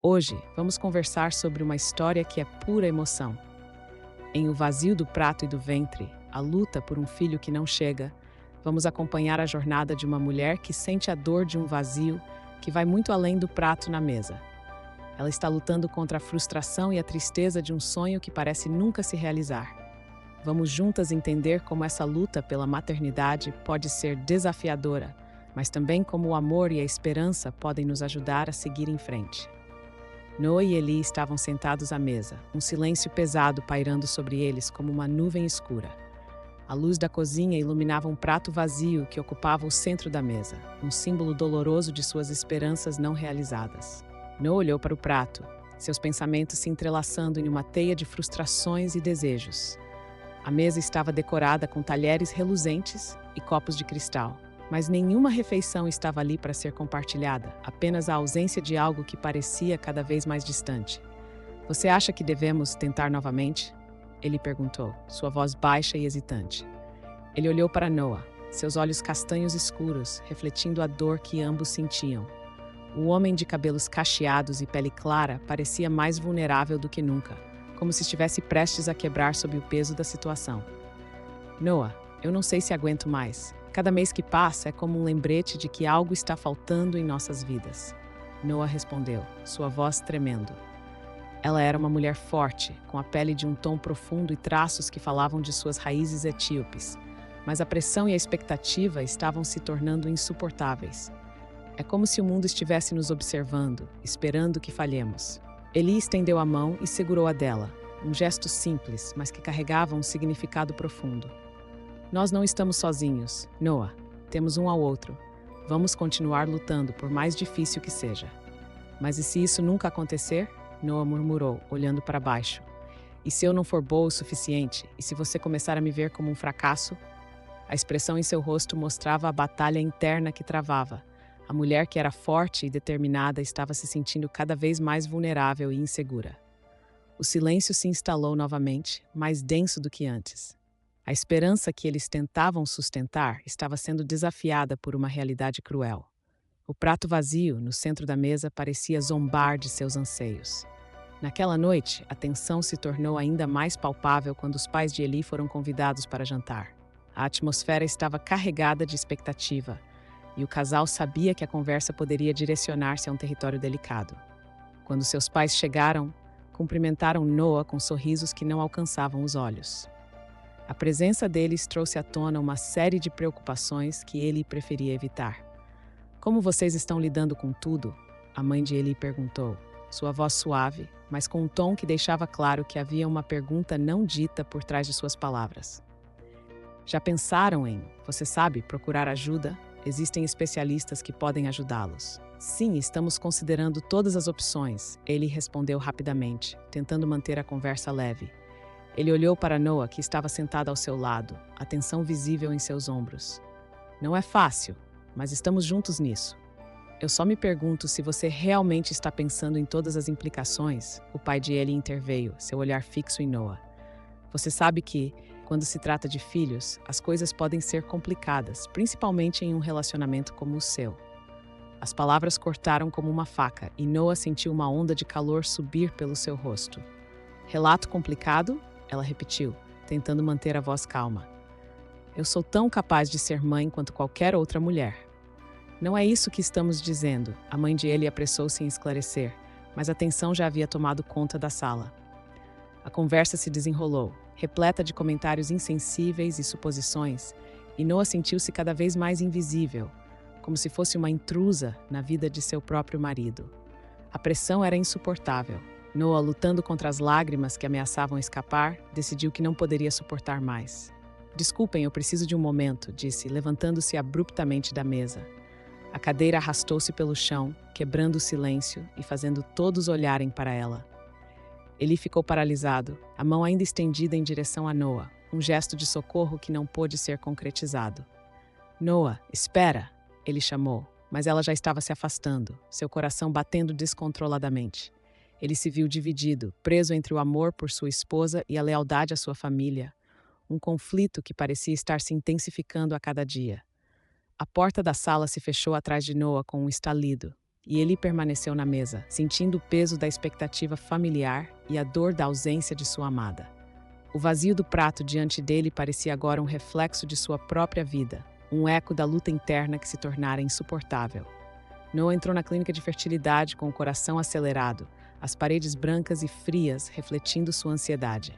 Hoje, vamos conversar sobre uma história que é pura emoção. Em O Vazio do Prato e do Ventre, a luta por um filho que não chega, vamos acompanhar a jornada de uma mulher que sente a dor de um vazio que vai muito além do prato na mesa. Ela está lutando contra a frustração e a tristeza de um sonho que parece nunca se realizar. Vamos juntas entender como essa luta pela maternidade pode ser desafiadora, mas também como o amor e a esperança podem nos ajudar a seguir em frente. Noa e Eli estavam sentados à mesa, um silêncio pesado pairando sobre eles como uma nuvem escura. A luz da cozinha iluminava um prato vazio que ocupava o centro da mesa, um símbolo doloroso de suas esperanças não realizadas. Noa olhou para o prato, seus pensamentos se entrelaçando em uma teia de frustrações e desejos. A mesa estava decorada com talheres reluzentes e copos de cristal. Mas nenhuma refeição estava ali para ser compartilhada, apenas a ausência de algo que parecia cada vez mais distante. Você acha que devemos tentar novamente? Ele perguntou, sua voz baixa e hesitante. Ele olhou para Noah, seus olhos castanhos escuros, refletindo a dor que ambos sentiam. O homem de cabelos cacheados e pele clara parecia mais vulnerável do que nunca, como se estivesse prestes a quebrar sob o peso da situação. Noah, eu não sei se aguento mais. Cada mês que passa é como um lembrete de que algo está faltando em nossas vidas. Noah respondeu, sua voz tremendo. Ela era uma mulher forte, com a pele de um tom profundo e traços que falavam de suas raízes etíopes. Mas a pressão e a expectativa estavam se tornando insuportáveis. É como se o mundo estivesse nos observando, esperando que falhemos. Eli estendeu a mão e segurou a dela, um gesto simples, mas que carregava um significado profundo. Nós não estamos sozinhos, Noah. Temos um ao outro. Vamos continuar lutando, por mais difícil que seja. Mas e se isso nunca acontecer? Noah murmurou, olhando para baixo. E se eu não for boa o suficiente? E se você começar a me ver como um fracasso? A expressão em seu rosto mostrava a batalha interna que travava. A mulher que era forte e determinada estava se sentindo cada vez mais vulnerável e insegura. O silêncio se instalou novamente, mais denso do que antes. A esperança que eles tentavam sustentar estava sendo desafiada por uma realidade cruel. O prato vazio, no centro da mesa, parecia zombar de seus anseios. Naquela noite, a tensão se tornou ainda mais palpável quando os pais de Eli foram convidados para jantar. A atmosfera estava carregada de expectativa, e o casal sabia que a conversa poderia direcionar-se a um território delicado. Quando seus pais chegaram, cumprimentaram Noah com sorrisos que não alcançavam os olhos. A presença deles trouxe à tona uma série de preocupações que ele preferia evitar. Como vocês estão lidando com tudo? A mãe de Eli perguntou, sua voz suave, mas com um tom que deixava claro que havia uma pergunta não dita por trás de suas palavras. Já pensaram em, você sabe, procurar ajuda? Existem especialistas que podem ajudá-los. Sim, estamos considerando todas as opções, ele respondeu rapidamente, tentando manter a conversa leve. Ele olhou para Noah, que estava sentada ao seu lado, a tensão visível em seus ombros. Não é fácil, mas estamos juntos nisso. Eu só me pergunto se você realmente está pensando em todas as implicações, o pai de Ellie interveio, seu olhar fixo em Noah. Você sabe que, quando se trata de filhos, as coisas podem ser complicadas, principalmente em um relacionamento como o seu. As palavras cortaram como uma faca e Noah sentiu uma onda de calor subir pelo seu rosto. Relato complicado? Ela repetiu, tentando manter a voz calma. Eu sou tão capaz de ser mãe quanto qualquer outra mulher. Não é isso que estamos dizendo, a mãe de Ellie apressou-se em esclarecer, mas a tensão já havia tomado conta da sala. A conversa se desenrolou, repleta de comentários insensíveis e suposições, e Noah sentiu-se cada vez mais invisível, como se fosse uma intrusa na vida de seu próprio marido. A pressão era insuportável. Noah, lutando contra as lágrimas que ameaçavam escapar, decidiu que não poderia suportar mais. Desculpem, eu preciso de um momento, disse, levantando-se abruptamente da mesa. A cadeira arrastou-se pelo chão, quebrando o silêncio e fazendo todos olharem para ela. Ele ficou paralisado, a mão ainda estendida em direção a Noah, um gesto de socorro que não pôde ser concretizado. Noah, espera! Ele chamou, mas ela já estava se afastando, seu coração batendo descontroladamente. Ele se viu dividido, preso entre o amor por sua esposa e a lealdade à sua família, um conflito que parecia estar se intensificando a cada dia. A porta da sala se fechou atrás de Noah com um estalido, e ele permaneceu na mesa, sentindo o peso da expectativa familiar e a dor da ausência de sua amada. O vazio do prato diante dele parecia agora um reflexo de sua própria vida, um eco da luta interna que se tornara insuportável. Noah entrou na clínica de fertilidade com o coração acelerado, as paredes brancas e frias refletindo sua ansiedade.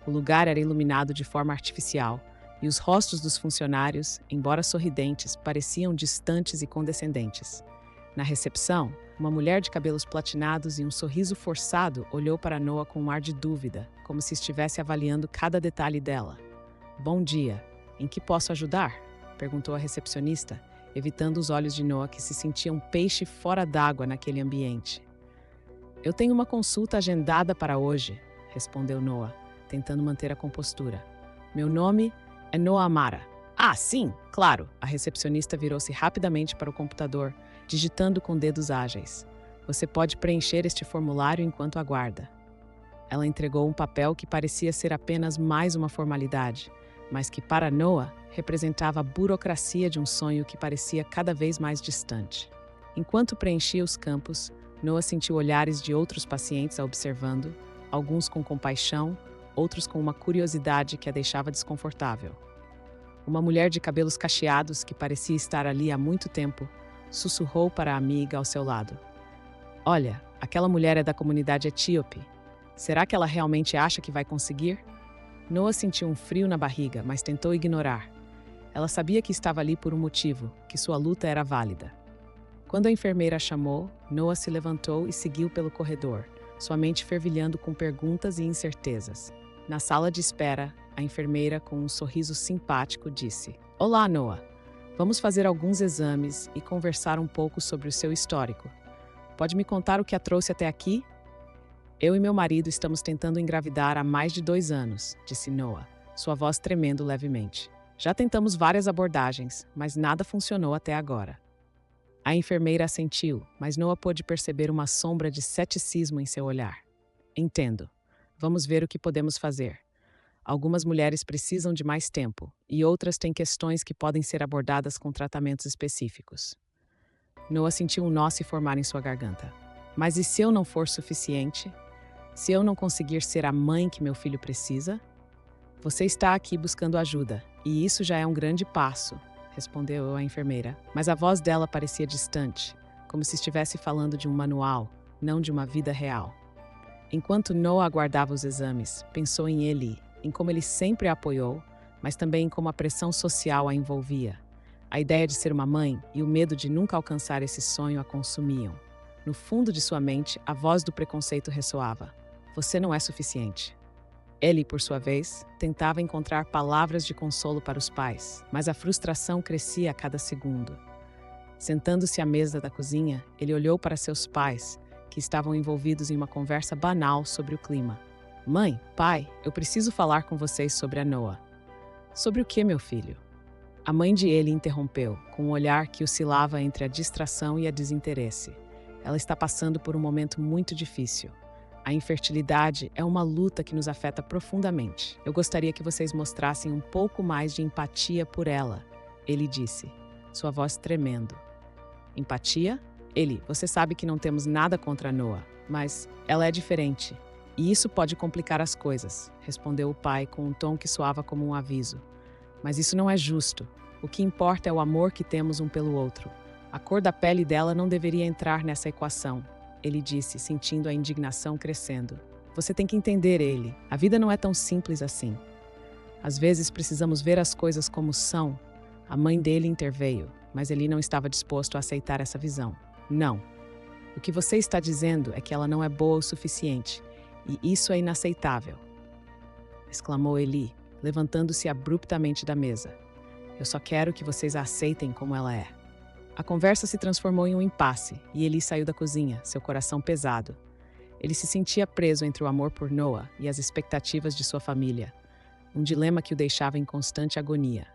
O lugar era iluminado de forma artificial, e os rostos dos funcionários, embora sorridentes, pareciam distantes e condescendentes. Na recepção, uma mulher de cabelos platinados e um sorriso forçado olhou para Noah com um ar de dúvida, como se estivesse avaliando cada detalhe dela. "Bom dia. Em que posso ajudar?" perguntou a recepcionista, evitando os olhos de Noah, que se sentia um peixe fora d'água naquele ambiente. "Eu tenho uma consulta agendada para hoje", respondeu Noah, tentando manter a compostura. "Meu nome é Noah Amara." "Ah, sim, claro." A recepcionista virou-se rapidamente para o computador, digitando com dedos ágeis. "Você pode preencher este formulário enquanto aguarda." Ela entregou um papel que parecia ser apenas mais uma formalidade, mas que para Noah representava a burocracia de um sonho que parecia cada vez mais distante. Enquanto preenchia os campos, Noah sentiu olhares de outros pacientes a observando, alguns com compaixão, outros com uma curiosidade que a deixava desconfortável. Uma mulher de cabelos cacheados, que parecia estar ali há muito tempo, sussurrou para a amiga ao seu lado. "Olha, aquela mulher é da comunidade etíope. Será que ela realmente acha que vai conseguir?" Noah sentiu um frio na barriga, mas tentou ignorar. Ela sabia que estava ali por um motivo, que sua luta era válida. Quando a enfermeira a chamou, Noah se levantou e seguiu pelo corredor, sua mente fervilhando com perguntas e incertezas. Na sala de espera, a enfermeira, com um sorriso simpático, disse: "Olá, Noah. Vamos fazer alguns exames e conversar um pouco sobre o seu histórico. Pode me contar o que a trouxe até aqui?" "Eu e meu marido estamos tentando engravidar há mais de 2 anos", disse Noah, sua voz tremendo levemente. "Já tentamos várias abordagens, mas nada funcionou até agora." A enfermeira assentiu, mas Noah pôde perceber uma sombra de ceticismo em seu olhar. "Entendo. Vamos ver o que podemos fazer. Algumas mulheres precisam de mais tempo, e outras têm questões que podem ser abordadas com tratamentos específicos." Noah sentiu um nó se formar em sua garganta. "Mas e se eu não for suficiente? Se eu não conseguir ser a mãe que meu filho precisa?" "Você está aqui buscando ajuda, e isso já é um grande passo", respondeu a enfermeira, mas a voz dela parecia distante, como se estivesse falando de um manual, não de uma vida real. Enquanto Noah aguardava os exames, pensou em Eli, em como ele sempre a apoiou, mas também em como a pressão social a envolvia. A ideia de ser uma mãe e o medo de nunca alcançar esse sonho a consumiam. No fundo de sua mente, a voz do preconceito ressoava: "Você não é suficiente." Ele, por sua vez, tentava encontrar palavras de consolo para os pais, mas a frustração crescia a cada segundo. Sentando-se à mesa da cozinha, ele olhou para seus pais, que estavam envolvidos em uma conversa banal sobre o clima. "Mãe, pai, eu preciso falar com vocês sobre a Noah." "Sobre o que, meu filho?" A mãe de ele interrompeu, com um olhar que oscilava entre a distração e a desinteresse. "Ela está passando por um momento muito difícil. A infertilidade é uma luta que nos afeta profundamente. Eu gostaria que vocês mostrassem um pouco mais de empatia por ela", ele disse, sua voz tremendo. "Empatia? Ele, você sabe que não temos nada contra a Noah, mas ela é diferente. E isso pode complicar as coisas", respondeu o pai com um tom que soava como um aviso. "Mas isso não é justo. O que importa é o amor que temos um pelo outro. A cor da pele dela não deveria entrar nessa equação", ele disse, sentindo a indignação crescendo. "Você tem que entender ele. A vida não é tão simples assim. Às vezes precisamos ver as coisas como são." A mãe dele interveio, mas ele não estava disposto a aceitar essa visão. "Não. O que você está dizendo é que ela não é boa o suficiente, e isso é inaceitável", exclamou Eli, levantando-se abruptamente da mesa. "Eu só quero que vocês a aceitem como ela é." A conversa se transformou em um impasse, e Eli saiu da cozinha, seu coração pesado. Ele se sentia preso entre o amor por Noah e as expectativas de sua família, um dilema que o deixava em constante agonia.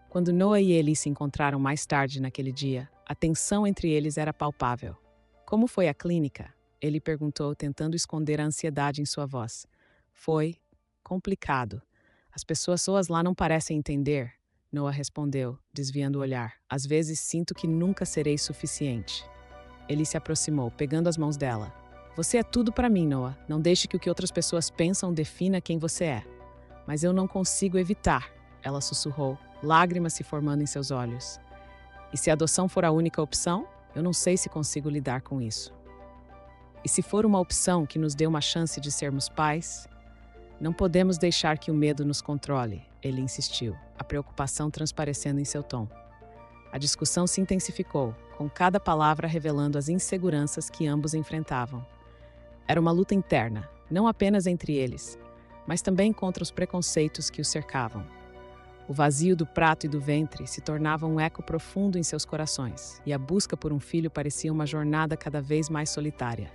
Quando Noah e Eli se encontraram mais tarde naquele dia, a tensão entre eles era palpável. "Como foi a clínica?" ele perguntou, tentando esconder a ansiedade em sua voz. "Foi complicado. As pessoas lá não parecem entender", Noah respondeu, desviando o olhar. "Às vezes sinto que nunca serei suficiente." Ele se aproximou, pegando as mãos dela. Você é tudo para mim, Noah. Não deixe que o que outras pessoas pensam defina quem você é. Mas eu não consigo evitar, ela sussurrou, lágrimas se formando em seus olhos. E se a adoção for a única opção, eu não sei se consigo lidar com isso. E se for uma opção que nos dê uma chance de sermos pais, não podemos deixar que o medo nos controle, ele insistiu, a preocupação transparecendo em seu tom. A discussão se intensificou, com cada palavra revelando as inseguranças que ambos enfrentavam. Era uma luta interna, não apenas entre eles, mas também contra os preconceitos que os cercavam. O vazio do prato e do ventre se tornava um eco profundo em seus corações, e a busca por um filho parecia uma jornada cada vez mais solitária.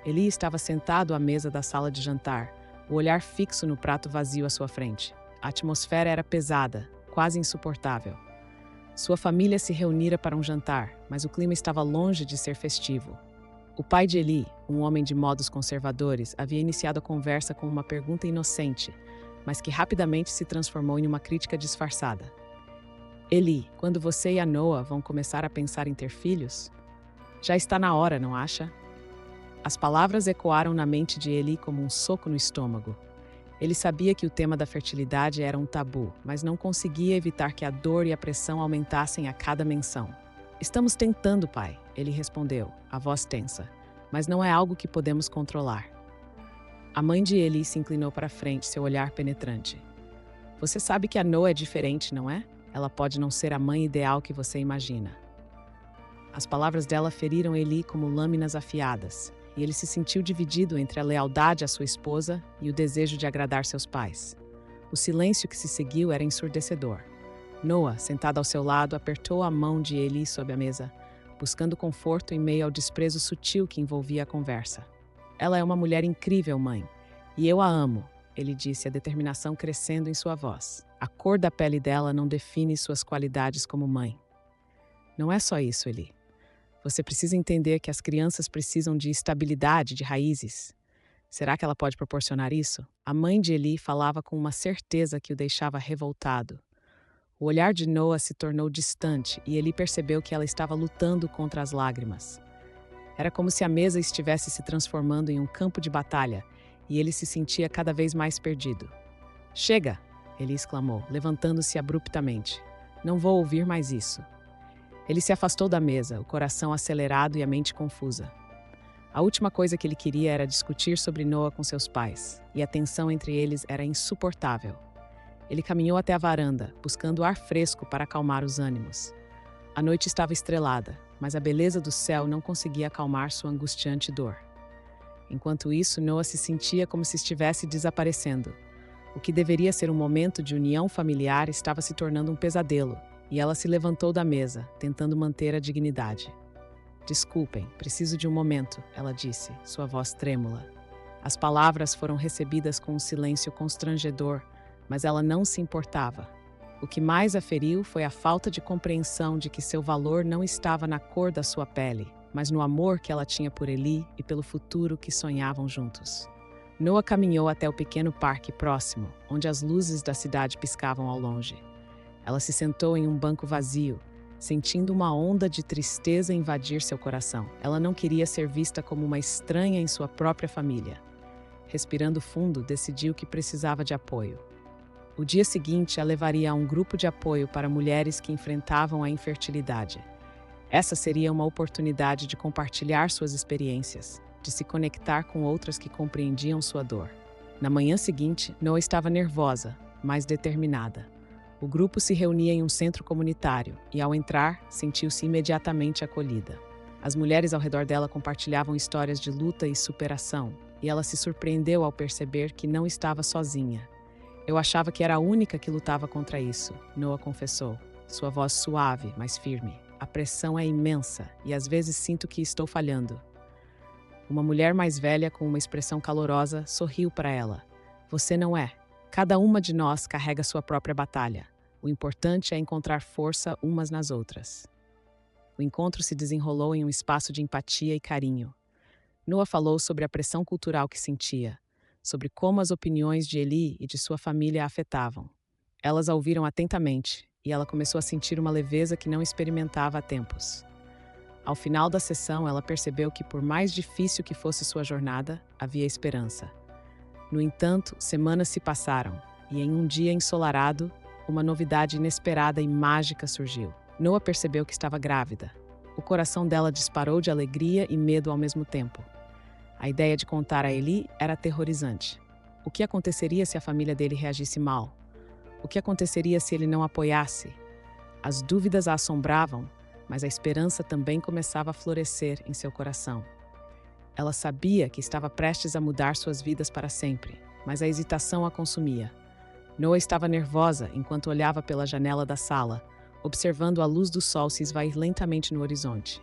Eli estava sentado à mesa da sala de jantar, o olhar fixo no prato vazio à sua frente. A atmosfera era pesada, quase insuportável. Sua família se reunira para um jantar, mas o clima estava longe de ser festivo. O pai de Eli, um homem de modos conservadores, havia iniciado a conversa com uma pergunta inocente, mas que rapidamente se transformou em uma crítica disfarçada. Eli, quando você e a Noah vão começar a pensar em ter filhos? Já está na hora, não acha? As palavras ecoaram na mente de Eli como um soco no estômago. Ele sabia que o tema da fertilidade era um tabu, mas não conseguia evitar que a dor e a pressão aumentassem a cada menção. Estamos tentando, pai, ele respondeu, a voz tensa, mas não é algo que podemos controlar. A mãe de Eli se inclinou para frente, seu olhar penetrante. Você sabe que a Noah é diferente, não é? Ela pode não ser a mãe ideal que você imagina. As palavras dela feriram Eli como lâminas afiadas, e ele se sentiu dividido entre a lealdade à sua esposa e o desejo de agradar seus pais. O silêncio que se seguiu era ensurdecedor. Noah, sentado ao seu lado, apertou a mão de Eli sob a mesa, buscando conforto em meio ao desprezo sutil que envolvia a conversa. Ela é uma mulher incrível, mãe, e eu a amo, ele disse, a determinação crescendo em sua voz. A cor da pele dela não define suas qualidades como mãe. Não é só isso, Eli. Você precisa entender que as crianças precisam de estabilidade, de raízes. Será que ela pode proporcionar isso? A mãe de Eli falava com uma certeza que o deixava revoltado. O olhar de Noah se tornou distante e Eli percebeu que ela estava lutando contra as lágrimas. Era como se a mesa estivesse se transformando em um campo de batalha e ele se sentia cada vez mais perdido. Chega! Ele exclamou, levantando-se abruptamente. Não vou ouvir mais isso. Ele se afastou da mesa, o coração acelerado e a mente confusa. A última coisa que ele queria era discutir sobre Noah com seus pais, e a tensão entre eles era insuportável. Ele caminhou até a varanda, buscando ar fresco para acalmar os ânimos. A noite estava estrelada, mas a beleza do céu não conseguia acalmar sua angustiante dor. Enquanto isso, Noah se sentia como se estivesse desaparecendo. O que deveria ser um momento de união familiar estava se tornando um pesadelo, e ela se levantou da mesa, tentando manter a dignidade. Desculpem, preciso de um momento, ela disse, sua voz trêmula. As palavras foram recebidas com um silêncio constrangedor, mas ela não se importava. O que mais a feriu foi a falta de compreensão de que seu valor não estava na cor da sua pele, mas no amor que ela tinha por Eli e pelo futuro que sonhavam juntos. Noah caminhou até o pequeno parque próximo, onde as luzes da cidade piscavam ao longe. Ela se sentou em um banco vazio, sentindo uma onda de tristeza invadir seu coração. Ela não queria ser vista como uma estranha em sua própria família. Respirando fundo, decidiu que precisava de apoio. O dia seguinte a levaria a um grupo de apoio para mulheres que enfrentavam a infertilidade. Essa seria uma oportunidade de compartilhar suas experiências, de se conectar com outras que compreendiam sua dor. Na manhã seguinte, Noah estava nervosa, mas determinada. O grupo se reunia em um centro comunitário e, ao entrar, sentiu-se imediatamente acolhida. As mulheres ao redor dela compartilhavam histórias de luta e superação, e ela se surpreendeu ao perceber que não estava sozinha. Eu achava que era a única que lutava contra isso, Noah confessou, sua voz suave, mas firme. A pressão é imensa e às vezes sinto que estou falhando. Uma mulher mais velha, com uma expressão calorosa, sorriu para ela. Você não é. Cada uma de nós carrega sua própria batalha. O importante é encontrar força umas nas outras. O encontro se desenrolou em um espaço de empatia e carinho. Noah falou sobre a pressão cultural que sentia, sobre como as opiniões de Eli e de sua família a afetavam. Elas a ouviram atentamente, e ela começou a sentir uma leveza que não experimentava há tempos. Ao final da sessão, ela percebeu que, por mais difícil que fosse sua jornada, havia esperança. No entanto, semanas se passaram, e em um dia ensolarado, uma novidade inesperada e mágica surgiu. Noa percebeu que estava grávida. O coração dela disparou de alegria e medo ao mesmo tempo. A ideia de contar a Eli era aterrorizante. O que aconteceria se a família dele reagisse mal? O que aconteceria se ele não apoiasse? As dúvidas a assombravam, mas a esperança também começava a florescer em seu coração. Ela sabia que estava prestes a mudar suas vidas para sempre, mas a hesitação a consumia. Noa estava nervosa enquanto olhava pela janela da sala, observando a luz do sol se esvair lentamente no horizonte.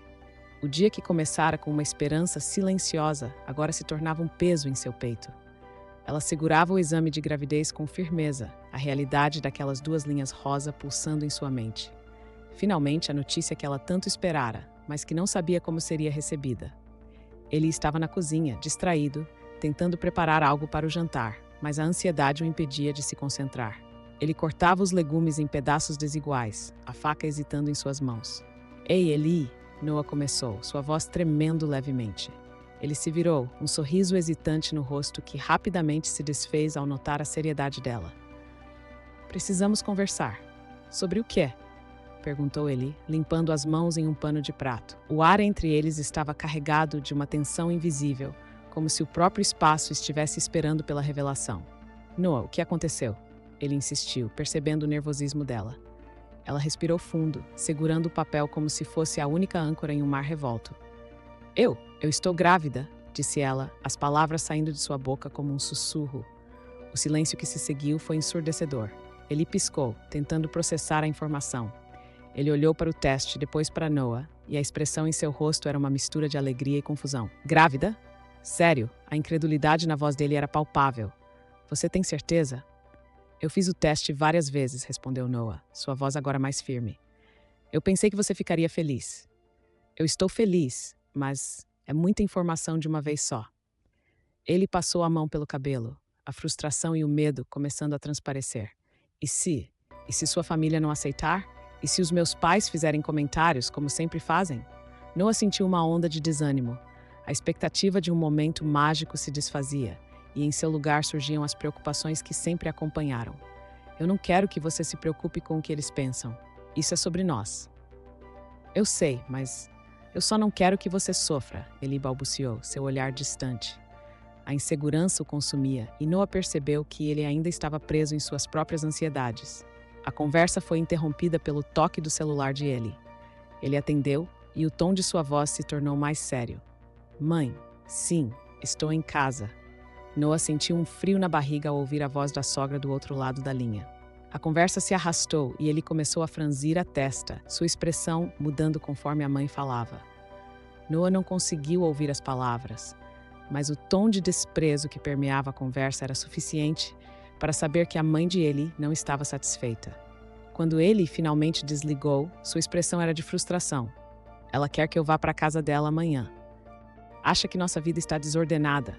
O dia que começara com uma esperança silenciosa, agora se tornava um peso em seu peito. Ela segurava o exame de gravidez com firmeza, a realidade daquelas 2 linhas rosa pulsando em sua mente. Finalmente, a notícia que ela tanto esperara, mas que não sabia como seria recebida. Ele estava na cozinha, distraído, tentando preparar algo para o jantar, mas a ansiedade o impedia de se concentrar. Ele cortava os legumes em pedaços desiguais, a faca hesitando em suas mãos. "Ei, Eli!" Noa começou, sua voz tremendo levemente. Ele se virou, um sorriso hesitante no rosto que rapidamente se desfez ao notar a seriedade dela. "Precisamos conversar." "Sobre o quê?" perguntou ele, limpando as mãos em um pano de prato. O ar entre eles estava carregado de uma tensão invisível, como se o próprio espaço estivesse esperando pela revelação. "Noa, o que aconteceu?" Ele insistiu, percebendo o nervosismo dela. Ela respirou fundo, segurando o papel como se fosse a única âncora em um mar revolto. Eu estou grávida", disse ela, as palavras saindo de sua boca como um sussurro. O silêncio que se seguiu foi ensurdecedor. Ele piscou, tentando processar a informação. Ele olhou para o teste, depois para Noa, e a expressão em seu rosto era uma mistura de alegria e confusão. "Grávida? Sério?" A incredulidade na voz dele era palpável. "Você tem certeza?" "Eu fiz o teste várias vezes", respondeu Noa, sua voz agora mais firme. "Eu pensei que você ficaria feliz." "Eu estou feliz, mas é muita informação de uma vez só." Ele passou a mão pelo cabelo, a frustração e o medo começando a transparecer. E se sua família não aceitar? E se os meus pais fizerem comentários, como sempre fazem?" Noa sentiu uma onda de desânimo. A expectativa de um momento mágico se desfazia, e em seu lugar surgiam as preocupações que sempre a acompanharam. "Eu não quero que você se preocupe com o que eles pensam. Isso é sobre nós." "Eu sei, mas eu só não quero que você sofra", ele balbuciou, seu olhar distante. A insegurança o consumia, e Noa percebeu que ele ainda estava preso em suas próprias ansiedades. A conversa foi interrompida pelo toque do celular de Eli. Ele atendeu, e o tom de sua voz se tornou mais sério. "Mãe, sim, estou em casa." Noa sentiu um frio na barriga ao ouvir a voz da sogra do outro lado da linha. A conversa se arrastou e ele começou a franzir a testa, sua expressão mudando conforme a mãe falava. Noa não conseguiu ouvir as palavras, mas o tom de desprezo que permeava a conversa era suficiente para saber que a mãe de Eli não estava satisfeita. Quando ele finalmente desligou, sua expressão era de frustração. "Ela quer que eu vá para a casa dela amanhã. Acha que nossa vida está desordenada.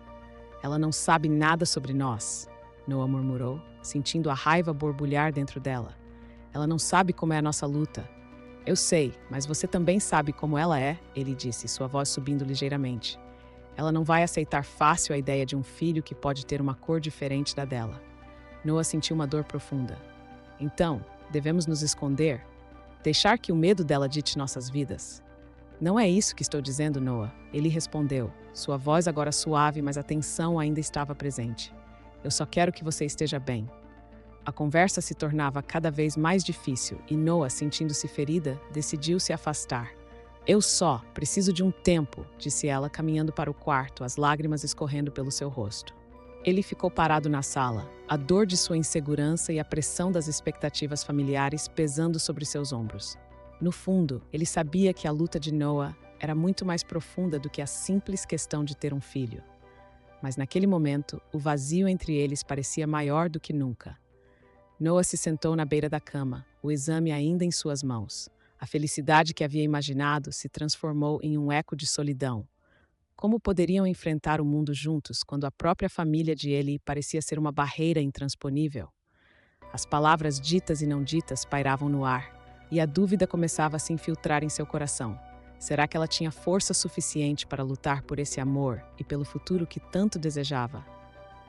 Ela não sabe nada sobre nós", Noa murmurou, sentindo a raiva borbulhar dentro dela. "Ela não sabe como é a nossa luta." "Eu sei, mas você também sabe como ela é", ele disse, sua voz subindo ligeiramente. "Ela não vai aceitar fácil a ideia de um filho que pode ter uma cor diferente da dela." Noa sentiu uma dor profunda. "Então, devemos nos esconder? Deixar que o medo dela dite nossas vidas?" "Não é isso que estou dizendo, Noa", ele respondeu, sua voz agora suave, mas a tensão ainda estava presente. "Eu só quero que você esteja bem." A conversa se tornava cada vez mais difícil e Noa, sentindo-se ferida, decidiu se afastar. "Eu só preciso de um tempo", disse ela, caminhando para o quarto, as lágrimas escorrendo pelo seu rosto. Ele ficou parado na sala, a dor de sua insegurança e a pressão das expectativas familiares pesando sobre seus ombros. No fundo, ele sabia que a luta de Noa era muito mais profunda do que a simples questão de ter um filho. Mas naquele momento, o vazio entre eles parecia maior do que nunca. Noa se sentou na beira da cama, o exame ainda em suas mãos. A felicidade que havia imaginado se transformou em um eco de solidão. Como poderiam enfrentar o mundo juntos quando a própria família de Eli parecia ser uma barreira intransponível? As palavras ditas e não ditas pairavam no ar, e a dúvida começava a se infiltrar em seu coração. Será que ela tinha força suficiente para lutar por esse amor e pelo futuro que tanto desejava?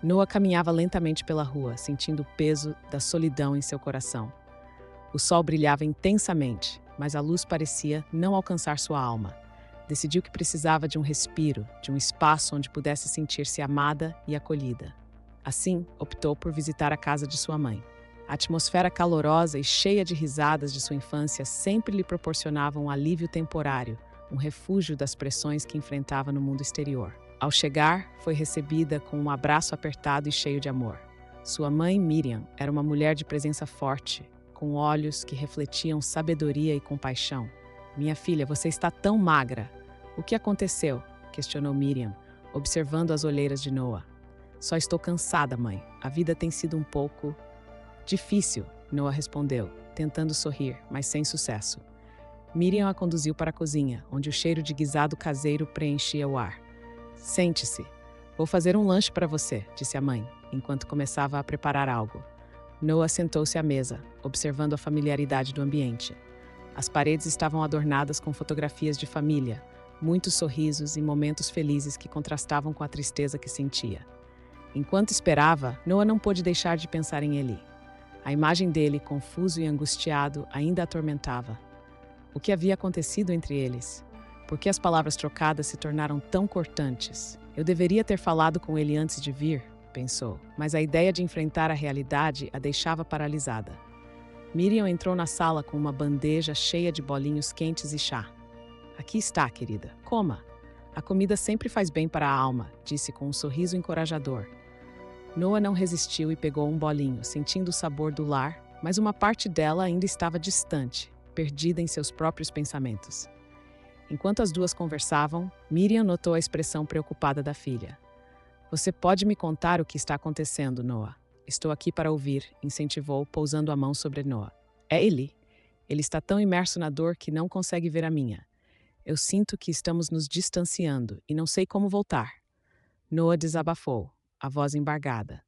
Noah caminhava lentamente pela rua, sentindo o peso da solidão em seu coração. O sol brilhava intensamente, mas a luz parecia não alcançar sua alma. Decidiu que precisava de um respiro, de um espaço onde pudesse sentir-se amada e acolhida. Assim, optou por visitar a casa de sua mãe. A atmosfera calorosa e cheia de risadas de sua infância sempre lhe proporcionava um alívio temporário, um refúgio das pressões que enfrentava no mundo exterior. Ao chegar, foi recebida com um abraço apertado e cheio de amor. Sua mãe, Miriam, era uma mulher de presença forte, com olhos que refletiam sabedoria e compaixão. "Minha filha, você está tão magra. O que aconteceu?" questionou Miriam, observando as olheiras de Noah. "Só estou cansada, mãe. A vida tem sido um pouco difícil", Noah respondeu, tentando sorrir, mas sem sucesso. Miriam a conduziu para a cozinha, onde o cheiro de guisado caseiro preenchia o ar. "Sente-se. Vou fazer um lanche para você", disse a mãe, enquanto começava a preparar algo. Noah sentou-se à mesa, observando a familiaridade do ambiente. As paredes estavam adornadas com fotografias de família, muitos sorrisos e momentos felizes que contrastavam com a tristeza que sentia. Enquanto esperava, Noah não pôde deixar de pensar em Eli. A imagem dele, confuso e angustiado, ainda a atormentava. O que havia acontecido entre eles? Por que as palavras trocadas se tornaram tão cortantes? Eu deveria ter falado com ele antes de vir, pensou, mas a ideia de enfrentar a realidade a deixava paralisada. Miriam entrou na sala com uma bandeja cheia de bolinhos quentes e chá. "Aqui está, querida. Coma. A comida sempre faz bem para a alma", disse com um sorriso encorajador. Noah não resistiu e pegou um bolinho, sentindo o sabor do lar, mas uma parte dela ainda estava distante, perdida em seus próprios pensamentos. Enquanto as duas conversavam, Miriam notou a expressão preocupada da filha. "Você pode me contar o que está acontecendo, Noah? Estou aqui para ouvir", incentivou, pousando a mão sobre Noah. "É Eli. Ele está tão imerso na dor que não consegue ver a minha. Eu sinto que estamos nos distanciando e não sei como voltar." Noah desabafou, a voz embargada.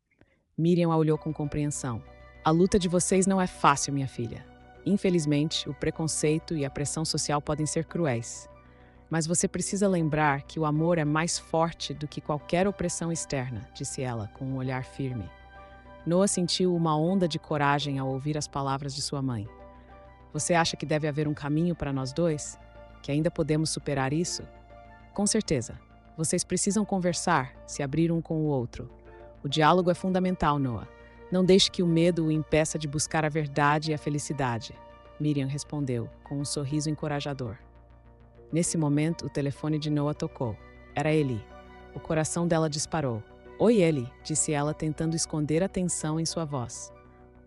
Miriam a olhou com compreensão. "A luta de vocês não é fácil, minha filha. Infelizmente, o preconceito e a pressão social podem ser cruéis. Mas você precisa lembrar que o amor é mais forte do que qualquer opressão externa", disse ela, com um olhar firme. Noah sentiu uma onda de coragem ao ouvir as palavras de sua mãe. "Você acha que deve haver um caminho para nós dois? Que ainda podemos superar isso?" "Com certeza. Vocês precisam conversar, se abrir um com o outro. O diálogo é fundamental, Noah. Não deixe que o medo o impeça de buscar a verdade e a felicidade", Miriam respondeu, com um sorriso encorajador. Nesse momento, o telefone de Noah tocou. Era Eli. O coração dela disparou. "Oi, Eli", disse ela, tentando esconder a tensão em sua voz.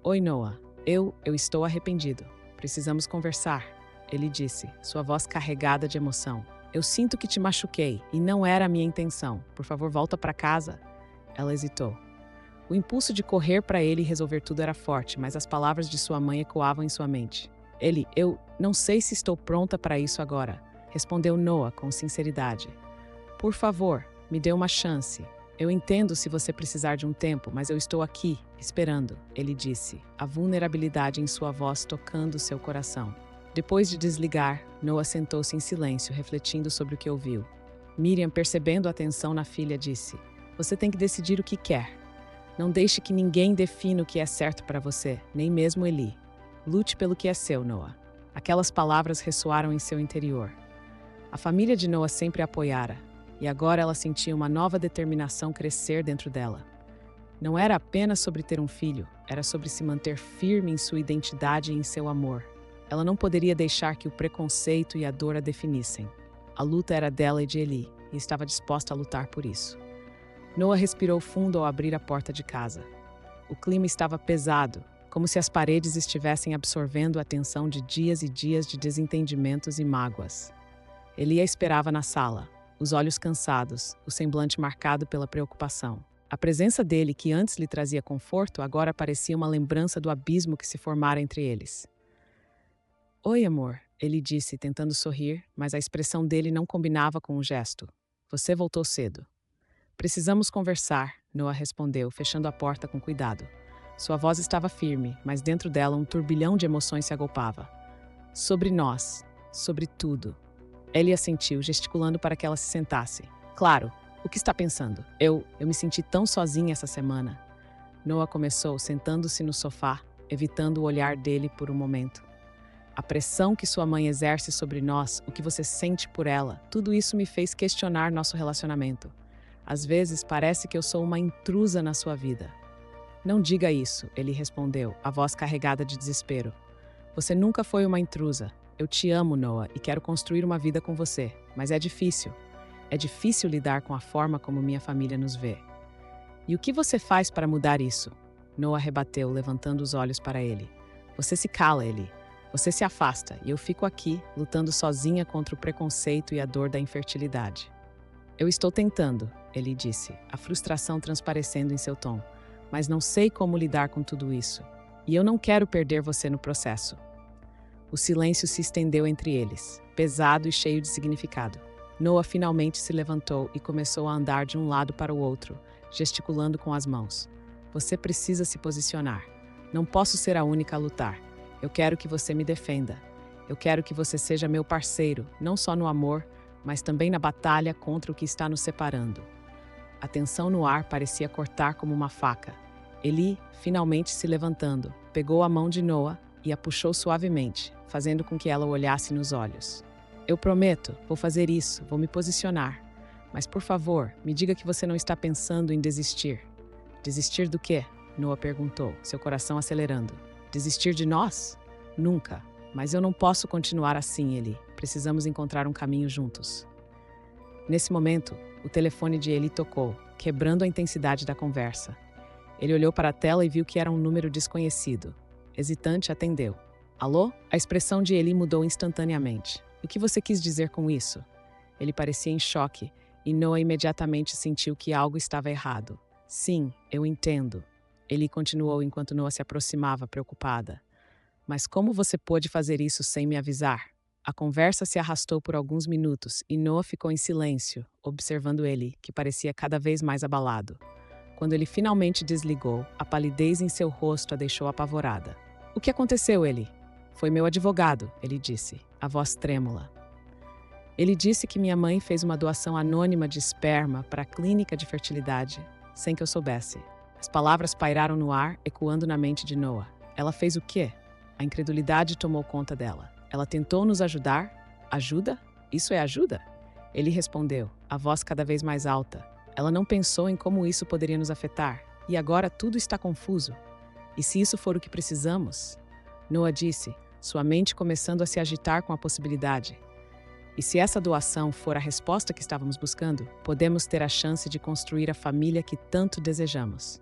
"Oi, Noah. Eu estou arrependido. Precisamos conversar", ele disse, sua voz carregada de emoção. "Eu sinto que te machuquei e não era a minha intenção. Por favor, volta para casa." Ela hesitou. O impulso de correr para ele e resolver tudo era forte, mas as palavras de sua mãe ecoavam em sua mente. "Eli, eu não sei se estou pronta para isso agora", respondeu Noah com sinceridade. "Por favor, me dê uma chance. Eu entendo se você precisar de um tempo, mas eu estou aqui, esperando", ele disse, a vulnerabilidade em sua voz tocando seu coração. Depois de desligar, Noah sentou-se em silêncio, refletindo sobre o que ouviu. Miriam, percebendo a tensão na filha, disse: "Você tem que decidir o que quer. Não deixe que ninguém defina o que é certo para você, nem mesmo Eli. Lute pelo que é seu, Noah." Aquelas palavras ressoaram em seu interior. A família de Noah sempre a apoiara, e agora ela sentia uma nova determinação crescer dentro dela. Não era apenas sobre ter um filho, era sobre se manter firme em sua identidade e em seu amor. Ela não poderia deixar que o preconceito e a dor a definissem. A luta era dela e de Eli, e estava disposta a lutar por isso. Noah respirou fundo ao abrir a porta de casa. O clima estava pesado, como se as paredes estivessem absorvendo a tensão de dias e dias de desentendimentos e mágoas. Eli a esperava na sala, os olhos cansados, o semblante marcado pela preocupação. A presença dele, que antes lhe trazia conforto, agora parecia uma lembrança do abismo que se formara entre eles. "Oi, amor", ele disse, tentando sorrir, mas a expressão dele não combinava com o gesto. "Você voltou cedo." "Precisamos conversar", Noah respondeu, fechando a porta com cuidado. Sua voz estava firme, mas dentro dela um turbilhão de emoções se agolpava. "Sobre nós, sobre tudo." Ellie assentiu, gesticulando para que ela se sentasse. Claro, o que está pensando? Eu me senti tão sozinha essa semana. Noah começou, sentando-se no sofá, evitando o olhar dele por um momento. A pressão que sua mãe exerce sobre nós, o que você sente por ela, tudo isso me fez questionar nosso relacionamento. Às vezes parece que eu sou uma intrusa na sua vida. Não diga isso, ele respondeu, a voz carregada de desespero. Você nunca foi uma intrusa. Eu te amo, Noah, e quero construir uma vida com você, mas é difícil. É difícil lidar com a forma como minha família nos vê. E o que você faz para mudar isso? Noah rebateu, levantando os olhos para ele. Você se cala, Ellie. Você se afasta, e eu fico aqui, lutando sozinha contra o preconceito e a dor da infertilidade. Eu estou tentando, ele disse, a frustração transparecendo em seu tom, mas não sei como lidar com tudo isso. E eu não quero perder você no processo. O silêncio se estendeu entre eles, pesado e cheio de significado. Noah finalmente se levantou e começou a andar de um lado para o outro, gesticulando com as mãos. Você precisa se posicionar. Não posso ser a única a lutar. Eu quero que você me defenda. Eu quero que você seja meu parceiro, não só no amor, mas também na batalha contra o que está nos separando. A tensão no ar parecia cortar como uma faca. Eli, finalmente se levantando, pegou a mão de Noah e a puxou suavemente, fazendo com que ela o olhasse nos olhos. Eu prometo, vou fazer isso, vou me posicionar. Mas, por favor, me diga que você não está pensando em desistir. Desistir do quê? Noah perguntou, seu coração acelerando. Desistir de nós? Nunca. Mas eu não posso continuar assim, Eli. Precisamos encontrar um caminho juntos. Nesse momento, o telefone de Eli tocou, quebrando a intensidade da conversa. Ele olhou para a tela e viu que era um número desconhecido. Hesitante, atendeu. Alô? A expressão de Eli mudou instantaneamente. O que você quis dizer com isso? Ele parecia em choque, e Noah imediatamente sentiu que algo estava errado. Sim, eu entendo. Eli continuou enquanto Noah se aproximava, preocupada. Mas como você pôde fazer isso sem me avisar? A conversa se arrastou por alguns minutos e Noah ficou em silêncio, observando ele, que parecia cada vez mais abalado. Quando ele finalmente desligou, a palidez em seu rosto a deixou apavorada. O que aconteceu, Eli? Foi meu advogado, ele disse, a voz trêmula. Ele disse que minha mãe fez uma doação anônima de esperma para a clínica de fertilidade, sem que eu soubesse. As palavras pairaram no ar, ecoando na mente de Noah. Ela fez o quê? A incredulidade tomou conta dela. Ela tentou nos ajudar? Ajuda? Isso é ajuda? Ele respondeu, a voz cada vez mais alta. Ela não pensou em como isso poderia nos afetar. E agora tudo está confuso. E se isso for o que precisamos? Noah disse, sua mente começando a se agitar com a possibilidade. E se essa doação for a resposta que estávamos buscando, podemos ter a chance de construir a família que tanto desejamos.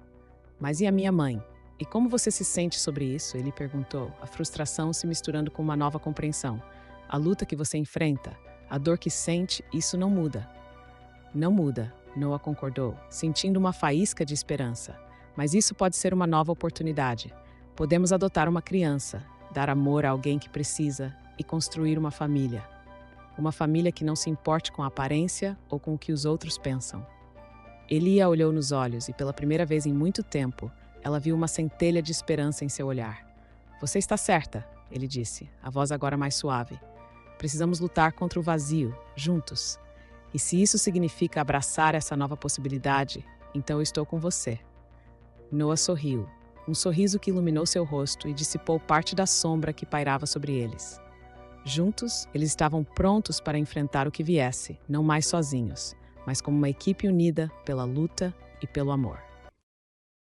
Mas e a minha mãe? E como você se sente sobre isso? Ele perguntou, a frustração se misturando com uma nova compreensão. A luta que você enfrenta, a dor que sente, isso não muda. Não muda, Noah concordou, sentindo uma faísca de esperança. Mas isso pode ser uma nova oportunidade. Podemos adotar uma criança, dar amor a alguém que precisa e construir uma família. Uma família que não se importe com a aparência ou com o que os outros pensam. Eli a olhou nos olhos e, pela primeira vez em muito tempo, ela viu uma centelha de esperança em seu olhar. Você está certa, ele disse, a voz agora mais suave. Precisamos lutar contra o vazio, juntos. E se isso significa abraçar essa nova possibilidade, então eu estou com você. Noah sorriu, um sorriso que iluminou seu rosto e dissipou parte da sombra que pairava sobre eles. Juntos, eles estavam prontos para enfrentar o que viesse, não mais sozinhos, mas como uma equipe unida pela luta e pelo amor.